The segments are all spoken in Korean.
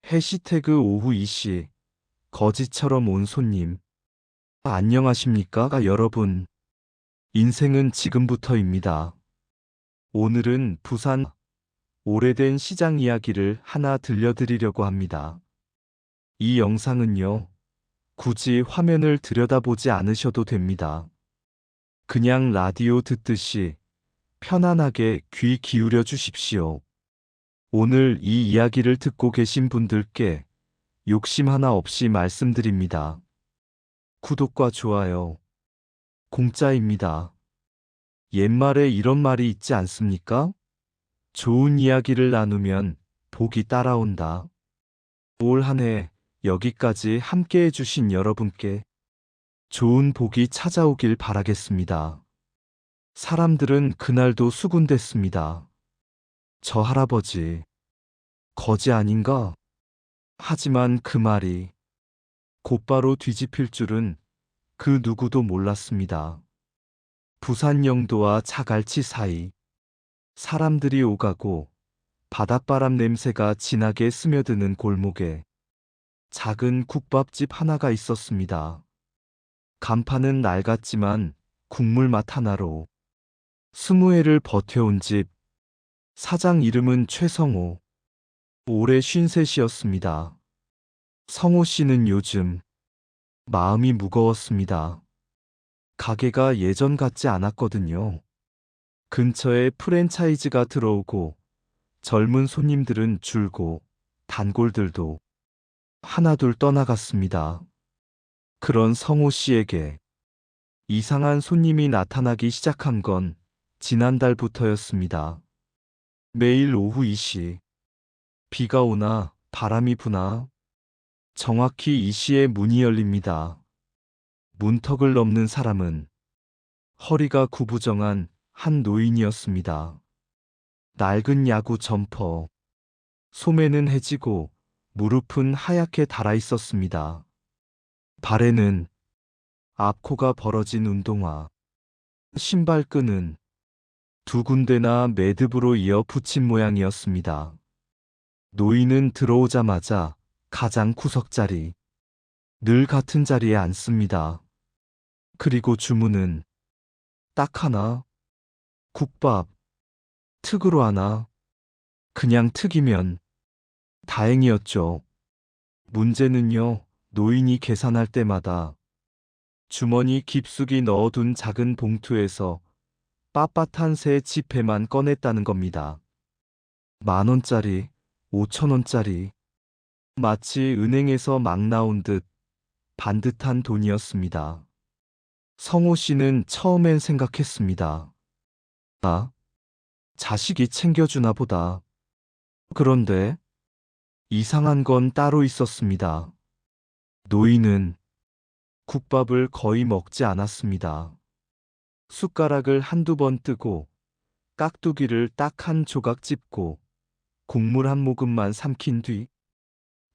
해시태그 오후 2시 거지처럼 온 손님. 안녕하십니까, 여러분. 인생은 지금부터입니다. 오늘은 부산 오래된 시장 이야기를 하나 들려드리려고 합니다. 이 영상은요, 굳이 화면을 들여다보지 않으셔도 됩니다. 그냥 라디오 듣듯이 편안하게 귀 기울여 주십시오. 오늘 이 이야기를 듣고 계신 분들께 욕심 하나 없이 말씀드립니다. 구독과 좋아요, 공짜입니다. 옛말에 이런 말이 있지 않습니까? 좋은 이야기를 나누면 복이 따라온다. 올 한 해 여기까지 함께 해주신 여러분께 좋은 복이 찾아오길 바라겠습니다. 사람들은 그날도 수군댔습니다. 저 할아버지, 거지 아닌가? 하지만 그 말이 곧바로 뒤집힐 줄은 그 누구도 몰랐습니다. 부산 영도와 자갈치 사이, 사람들이 오가고 바닷바람 냄새가 진하게 스며드는 골목에 작은 국밥집 하나가 있었습니다. 간판은 낡았지만 국물 맛 하나로 20회를 버텨온 집. 사장 이름은 최성호. 올해 53이었습니다. 성호 씨는 요즘 마음이 무거웠습니다. 가게가 예전 같지 않았거든요. 근처에 프랜차이즈가 들어오고 젊은 손님들은 줄고 단골들도 하나둘 떠나갔습니다. 그런 성호 씨에게 이상한 손님이 나타나기 시작한 건 지난달부터였습니다. 매일 오후 2시, 비가 오나 바람이 부나 정확히 이 시에 문이 열립니다. 문턱을 넘는 사람은 허리가 구부정한 한 노인이었습니다. 낡은 야구 점퍼, 소매는 해지고 무릎은 하얗게 닳아 있었습니다. 발에는 앞코가 벌어진 운동화, 신발끈은 두 군데나 매듭으로 이어 붙인 모양이었습니다. 노인은 들어오자마자 가장 구석자리, 늘 같은 자리에 앉습니다. 그리고 주문은 딱 하나, 국밥, 특으로 하나, 그냥 특이면 다행이었죠. 문제는요, 노인이 계산할 때마다 주머니 깊숙이 넣어둔 작은 봉투에서 빳빳한 새 지폐만 꺼냈다는 겁니다. 10,000원짜리, 5,000원짜리, 마치 은행에서 막 나온 듯 반듯한 돈이었습니다. 성호 씨는 처음엔 생각했습니다. 아, 자식이 챙겨주나 보다. 그런데 이상한 건 따로 있었습니다. 노인은 국밥을 거의 먹지 않았습니다. 숟가락을 한두 번 뜨고 깍두기를 딱 한 조각 찝고 국물 한 모금만 삼킨 뒤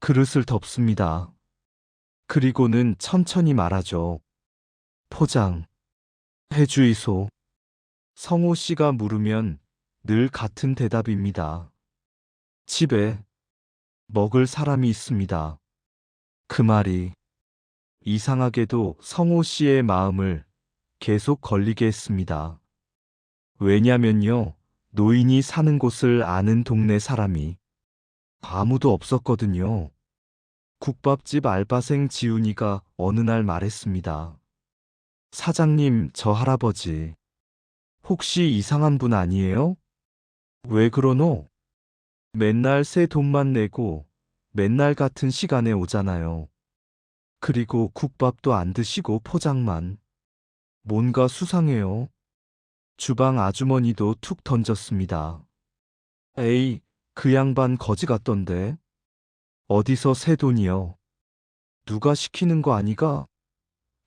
그릇을 덮습니다. 그리고는 천천히 말하죠. 포장, 해주이소. 성호 씨가 물으면 늘 같은 대답입니다. 집에 먹을 사람이 있습니다. 그 말이 이상하게도 성호 씨의 마음을 계속 걸리게 했습니다. 왜냐면요, 노인이 사는 곳을 아는 동네 사람이 아무도 없었거든요. 국밥집 알바생 지훈이가 어느 날 말했습니다. 사장님, 저 할아버지, 혹시 이상한 분 아니에요? 왜 그러노? 맨날 새 돈만 내고 맨날 같은 시간에 오잖아요. 그리고 국밥도 안 드시고 포장만. 뭔가 수상해요. 주방 아주머니도 툭 던졌습니다. 에이, 그 양반 거지 같던데. 어디서 새 돈이요? 누가 시키는 거 아니가?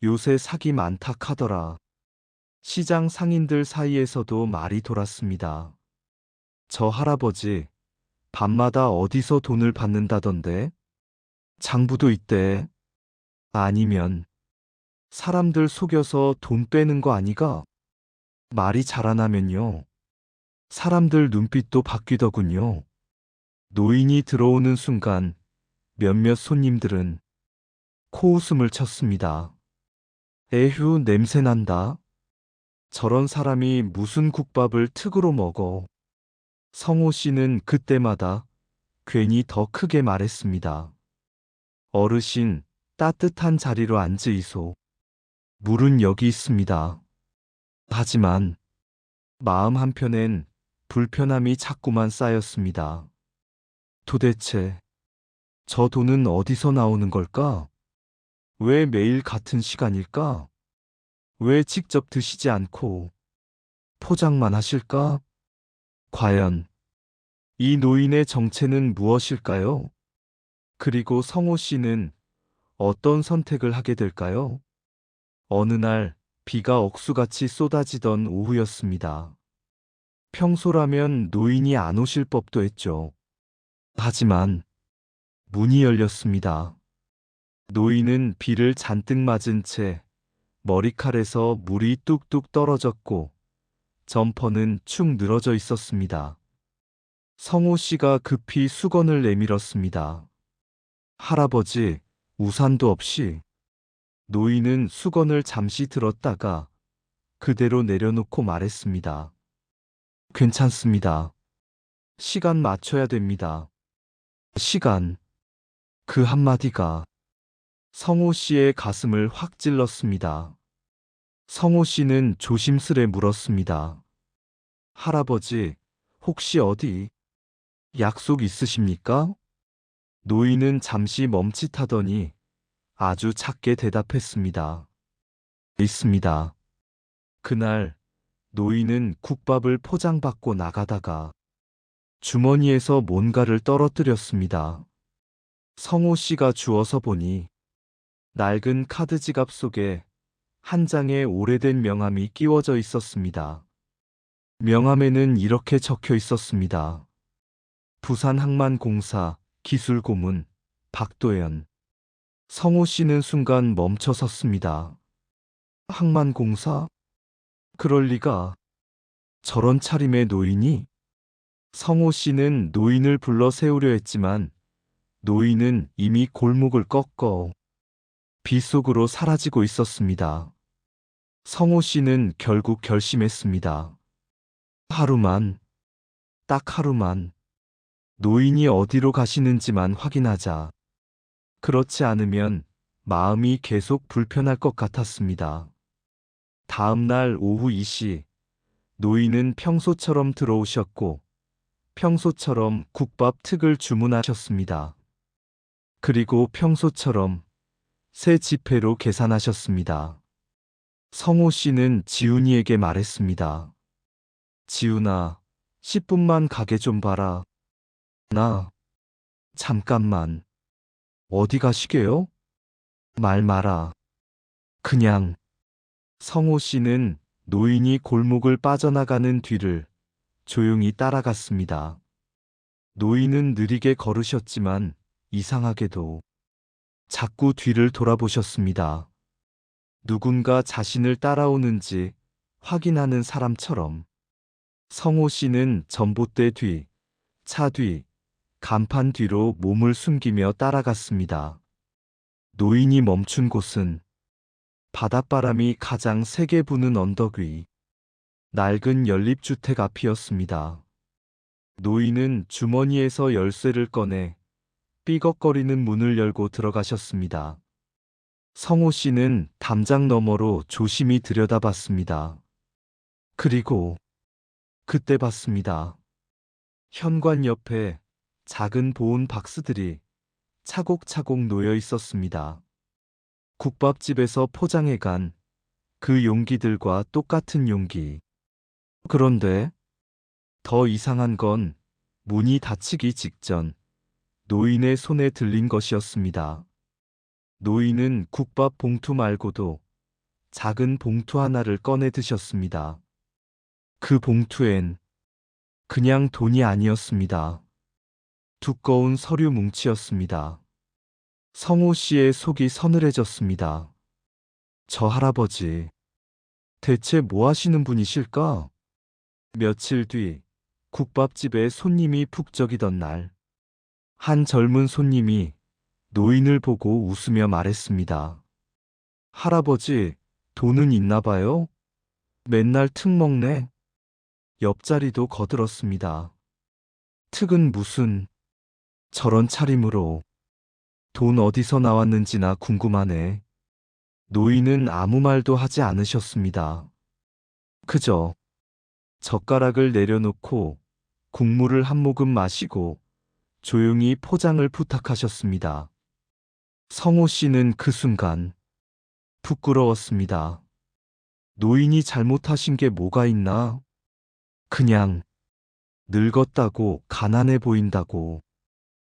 요새 사기 많다 카더라. 시장 상인들 사이에서도 말이 돌았습니다. 저 할아버지, 밤마다 어디서 돈을 받는다던데? 장부도 있대. 아니면 사람들 속여서 돈 빼는 거 아니가? 말이 자라나면요. 사람들 눈빛도 바뀌더군요. 노인이 들어오는 순간 몇몇 손님들은 코웃음을 쳤습니다. 에휴, 냄새난다. 저런 사람이 무슨 국밥을 특으로 먹어. 성호 씨는 그때마다 괜히 더 크게 말했습니다. 어르신, 따뜻한 자리로 앉으이소. 물은 여기 있습니다. 하지만 마음 한편엔 불편함이 자꾸만 쌓였습니다. 도대체 저 돈은 어디서 나오는 걸까? 왜 매일 같은 시간일까? 왜 직접 드시지 않고 포장만 하실까? 과연 이 노인의 정체는 무엇일까요? 그리고 성호 씨는 어떤 선택을 하게 될까요? 어느 날 비가 억수같이 쏟아지던 오후였습니다. 평소라면 노인이 안 오실 법도 했죠. 하지만 문이 열렸습니다. 노인은 비를 잔뜩 맞은 채 머리칼에서 물이 뚝뚝 떨어졌고 점퍼는 축 늘어져 있었습니다. 성호 씨가 급히 수건을 내밀었습니다. 할아버지, 우산도 없이. 노인은 수건을 잠시 들었다가 그대로 내려놓고 말했습니다. 괜찮습니다. 시간 맞춰야 됩니다. 시간. 그 한마디가 성호 씨의 가슴을 확 찔렀습니다. 성호 씨는 조심스레 물었습니다. 할아버지, 혹시 어디 약속 있으십니까? 노인은 잠시 멈칫하더니 아주 작게 대답했습니다. 있습니다. 그날 노인은 국밥을 포장받고 나가다가 주머니에서 뭔가를 떨어뜨렸습니다. 성호 씨가 주워서 보니 낡은 카드 지갑 속에 한 장의 오래된 명함이 끼워져 있었습니다. 명함에는 이렇게 적혀 있었습니다. 부산항만공사 기술고문 박도연. 성호 씨는 순간 멈춰 섰습니다. 항만공사? 그럴 리가. 저런 차림의 노인이? 성호 씨는 노인을 불러 세우려 했지만 노인은 이미 골목을 꺾어 비 속으로 사라지고 있었습니다. 성호 씨는 결국 결심했습니다. 하루만, 딱 하루만 노인이 어디로 가시는지만 확인하자. 그렇지 않으면 마음이 계속 불편할 것 같았습니다. 다음 날 오후 2시, 노인은 평소처럼 들어오셨고 평소처럼 국밥 특을 주문하셨습니다. 그리고 평소처럼 새 지폐로 계산하셨습니다. 성호 씨는 지훈이에게 말했습니다. 지훈아, 10분만 가게 좀 봐라. 나, 잠깐만. 어디 가시게요? 말 마라. 그냥. 성호 씨는 노인이 골목을 빠져나가는 뒤를 조용히 따라갔습니다. 노인은 느리게 걸으셨지만 이상하게도 자꾸 뒤를 돌아보셨습니다. 누군가 자신을 따라오는지 확인하는 사람처럼. 성호 씨는 전봇대 뒤, 차 뒤, 간판 뒤로 몸을 숨기며 따라갔습니다. 노인이 멈춘 곳은 바닷바람이 가장 세게 부는 언덕 위 낡은 연립주택 앞이었습니다. 노인은 주머니에서 열쇠를 꺼내 삐걱거리는 문을 열고 들어가셨습니다. 성호 씨는 담장 너머로 조심히 들여다봤습니다. 그리고 그때 봤습니다. 현관 옆에 작은 보온 박스들이 차곡차곡 놓여 있었습니다. 국밥집에서 포장해간 그 용기들과 똑같은 용기. 그런데 더 이상한 건 문이 닫히기 직전 노인의 손에 들린 것이었습니다. 노인은 국밥 봉투 말고도 작은 봉투 하나를 꺼내 드셨습니다. 그 봉투엔 그냥 돈이 아니었습니다. 두꺼운 서류 뭉치였습니다. 성호 씨의 속이 서늘해졌습니다. 저 할아버지, 대체 뭐 하시는 분이실까? 며칠 뒤, 국밥집에 손님이 북적이던 날, 한 젊은 손님이 노인을 보고 웃으며 말했습니다. 할아버지, 돈은 있나 봐요? 맨날 특 먹네. 옆자리도 거들었습니다. 특은 무슨, 저런 차림으로 돈 어디서 나왔는지나 궁금하네. 노인은 아무 말도 하지 않으셨습니다. 그저 젓가락을 내려놓고 국물을 한 모금 마시고 조용히 포장을 부탁하셨습니다. 성호 씨는 그 순간 부끄러웠습니다. 노인이 잘못하신 게 뭐가 있나? 그냥 늙었다고 가난해 보인다고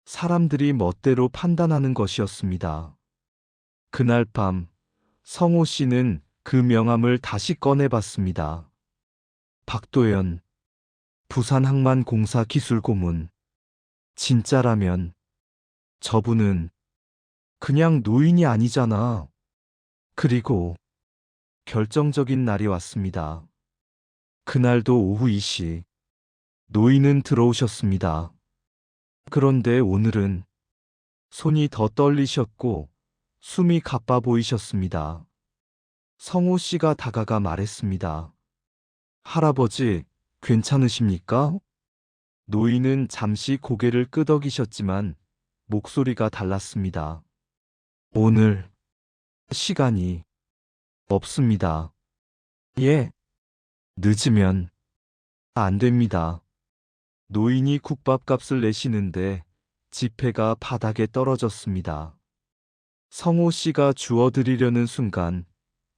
사람들이 멋대로 판단하는 것이었습니다. 그날 밤 성호 씨는 그 명함을 다시 꺼내봤습니다. 박도연, 부산항만공사 기술고문. 진짜라면 저분은 그냥 노인이 아니잖아. 그리고 결정적인 날이 왔습니다. 그날도 오후 2시 노인은 들어오셨습니다. 그런데 오늘은 손이 더 떨리셨고 숨이 가빠 보이셨습니다. 성호 씨가 다가가 말했습니다. 할아버지, 괜찮으십니까? 노인은 잠시 고개를 끄덕이셨지만 목소리가 달랐습니다. 오늘 시간이 없습니다. 예, 늦으면 안 됩니다. 노인이 국밥값을 내시는데 지폐가 바닥에 떨어졌습니다. 성호 씨가 주워드리려는 순간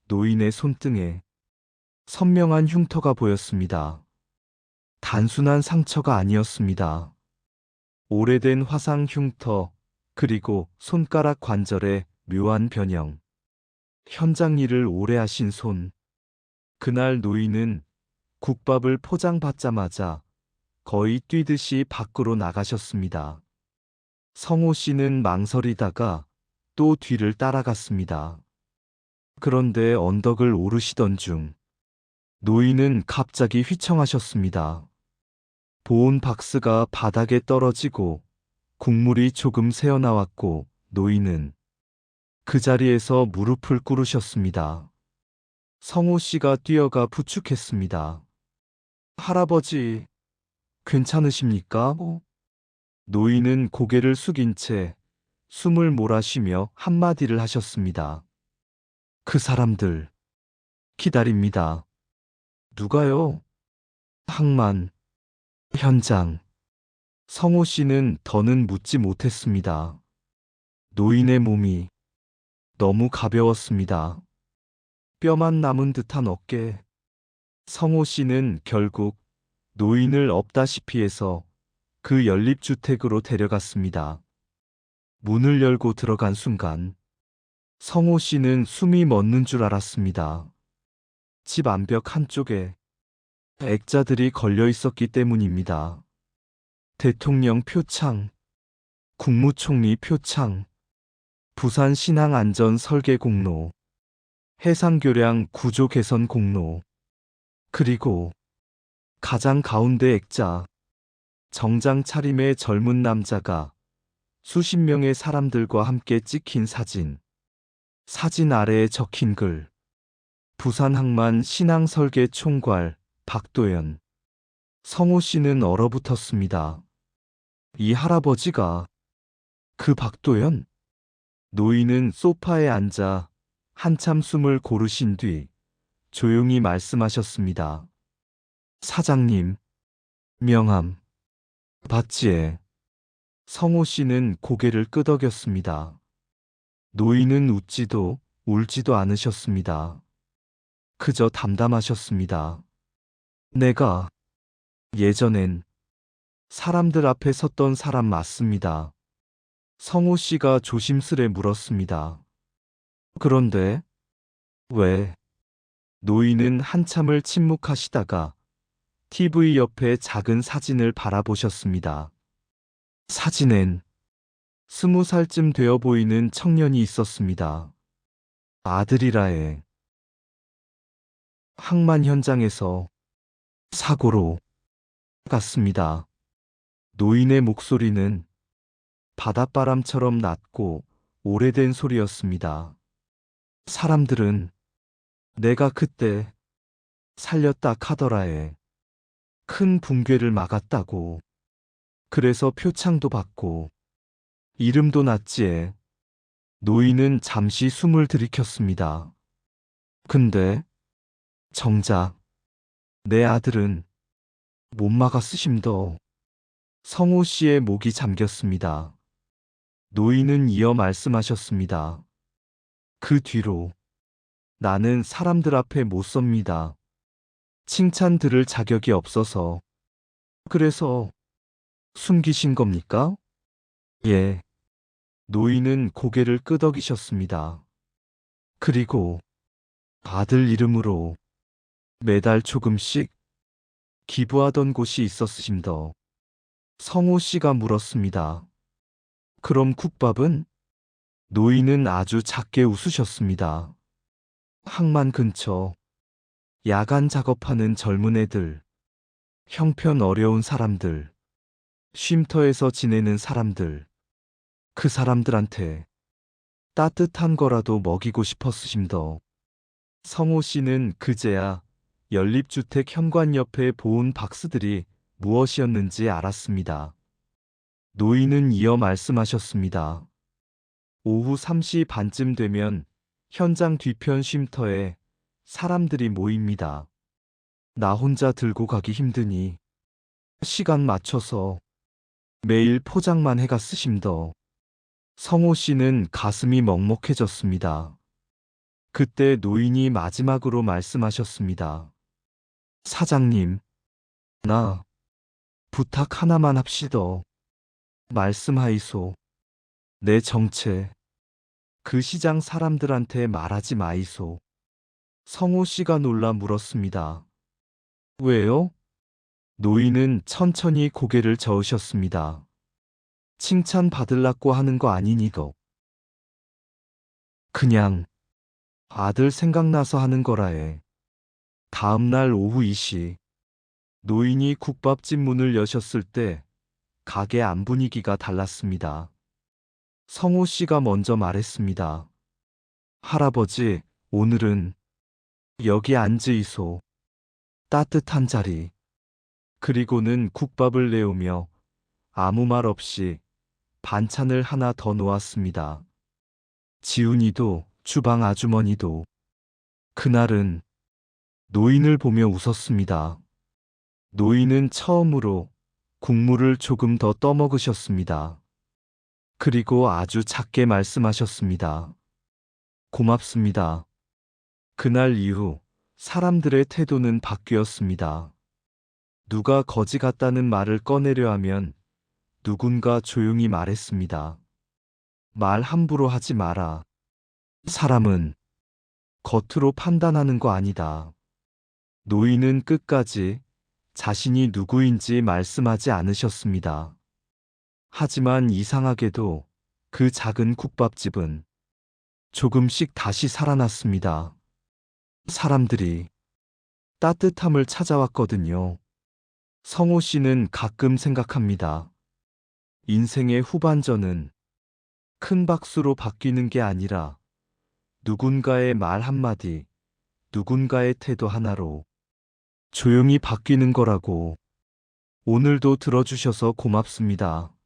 노인의 손등에 선명한 흉터가 보였습니다. 단순한 상처가 아니었습니다. 오래된 화상 흉터, 그리고 손가락 관절의 묘한 변형. 현장 일을 오래 하신 손. 그날 노인은 국밥을 포장받자마자 거의 뛰듯이 밖으로 나가셨습니다. 성호 씨는 망설이다가 또 뒤를 따라갔습니다. 그런데 언덕을 오르시던 중 노인은 갑자기 휘청하셨습니다. 보온 박스가 바닥에 떨어지고 국물이 조금 새어나왔고 노인은 그 자리에서 무릎을 꿇으셨습니다. 성호 씨가 뛰어가 부축했습니다. 할아버지, 괜찮으십니까? 노인은 고개를 숙인 채 숨을 몰아쉬며 한마디를 하셨습니다. 그 사람들 기다립니다. 누가요? 항만 현장. 성호 씨는 더는 묻지 못했습니다. 노인의 몸이 너무 가벼웠습니다. 뼈만 남은 듯한 어깨. 성호 씨는 결국 노인을 업다시피 해서 그 연립주택으로 데려갔습니다. 문을 열고 들어간 순간 성호 씨는 숨이 멎는 줄 알았습니다. 집 안벽 한쪽에 액자들이 걸려 있었기 때문입니다. 대통령 표창, 국무총리 표창, 부산 신항안전 설계 공로, 해상교량 구조 개선 공로, 그리고 가장 가운데 액자, 정장 차림의 젊은 남자가 수십 명의 사람들과 함께 찍힌 사진. 사진 아래에 적힌 글. 부산항만 신항설계 총괄 박도연. 성호 씨는 얼어붙었습니다. 이 할아버지가 그 박도연? 노인은 소파에 앉아 한참 숨을 고르신 뒤 조용히 말씀하셨습니다. 사장님, 명함 받지에. 성호 씨는 고개를 끄덕였습니다. 노인은 웃지도 울지도 않으셨습니다. 그저 담담하셨습니다. 내가 예전엔 사람들 앞에 섰던 사람 맞습니다. 성호 씨가 조심스레 물었습니다. 그런데 왜? 노인은 한참을 침묵하시다가 TV 옆에 작은 사진을 바라보셨습니다. 사진엔 20살쯤 되어 보이는 청년이 있었습니다. 아들이라에. 항만 현장에서 사고로 갔습니다. 노인의 목소리는 바닷바람처럼 낮고 오래된 소리였습니다. 사람들은 내가 그때 살렸다 카더라에 큰 붕괴를 막았다고. 그래서 표창도 받고 이름도 났지에. 노인은 잠시 숨을 들이켰습니다. 근데 정작 내 아들은 못 막았으심더. 성호 씨의 목이 잠겼습니다. 노인은 이어 말씀하셨습니다. 그 뒤로 나는 사람들 앞에 못 섭니다. 칭찬 들을 자격이 없어서. 그래서 숨기신 겁니까? 예. 노인은 고개를 끄덕이셨습니다. 그리고 아들 이름으로 매달 조금씩 기부하던 곳이 있었으심더. 성호 씨가 물었습니다. 그럼 국밥은? 노인은 아주 작게 웃으셨습니다. 항만 근처 야간 작업하는 젊은 애들, 형편 어려운 사람들, 쉼터에서 지내는 사람들, 그 사람들한테 따뜻한 거라도 먹이고 싶었으심더. 성호 씨는 그제야 연립주택 현관 옆에 보온 박스들이 무엇이었는지 알았습니다. 노인은 이어 말씀하셨습니다. 오후 3시 반쯤 되면 현장 뒤편 쉼터에 사람들이 모입니다. 나 혼자 들고 가기 힘드니 시간 맞춰서 매일 포장만 해가 쓰심더. 성호 씨는 가슴이 먹먹해졌습니다. 그때 노인이 마지막으로 말씀하셨습니다. 사장님, 나 부탁 하나만 합시더. 말씀하이소. 내 정체 그 시장 사람들한테 말하지 마이소. 성호 씨가 놀라 물었습니다. 왜요? 노인은 천천히 고개를 저으셨습니다. 칭찬 받으려고 하는 거 아니니도. 그냥 아들 생각나서 하는 거라에. 다음 날 오후 2시 노인이 국밥집 문을 여셨을 때 가게 안 분위기가 달랐습니다. 성호 씨가 먼저 말했습니다. 할아버지, 오늘은 여기 앉으이소. 따뜻한 자리. 그리고는 국밥을 내오며 아무 말 없이 반찬을 하나 더 놓았습니다. 지훈이도 주방 아주머니도 그날은 노인을 보며 웃었습니다. 노인은 처음으로 국물을 조금 더 떠먹으셨습니다. 그리고 아주 작게 말씀하셨습니다. 고맙습니다. 그날 이후 사람들의 태도는 바뀌었습니다. 누가 거지 같다는 말을 꺼내려 하면 누군가 조용히 말했습니다. 말 함부로 하지 마라. 사람은 겉으로 판단하는 거 아니다. 노인은 끝까지 자신이 누구인지 말씀하지 않으셨습니다. 하지만 이상하게도 그 작은 국밥집은 조금씩 다시 살아났습니다. 사람들이 따뜻함을 찾아왔거든요. 성호 씨는 가끔 생각합니다. 인생의 후반전은 큰 박수로 바뀌는 게 아니라 누군가의 말 한마디, 누군가의 태도 하나로 조용히 바뀌는 거라고. 오늘도 들어주셔서 고맙습니다.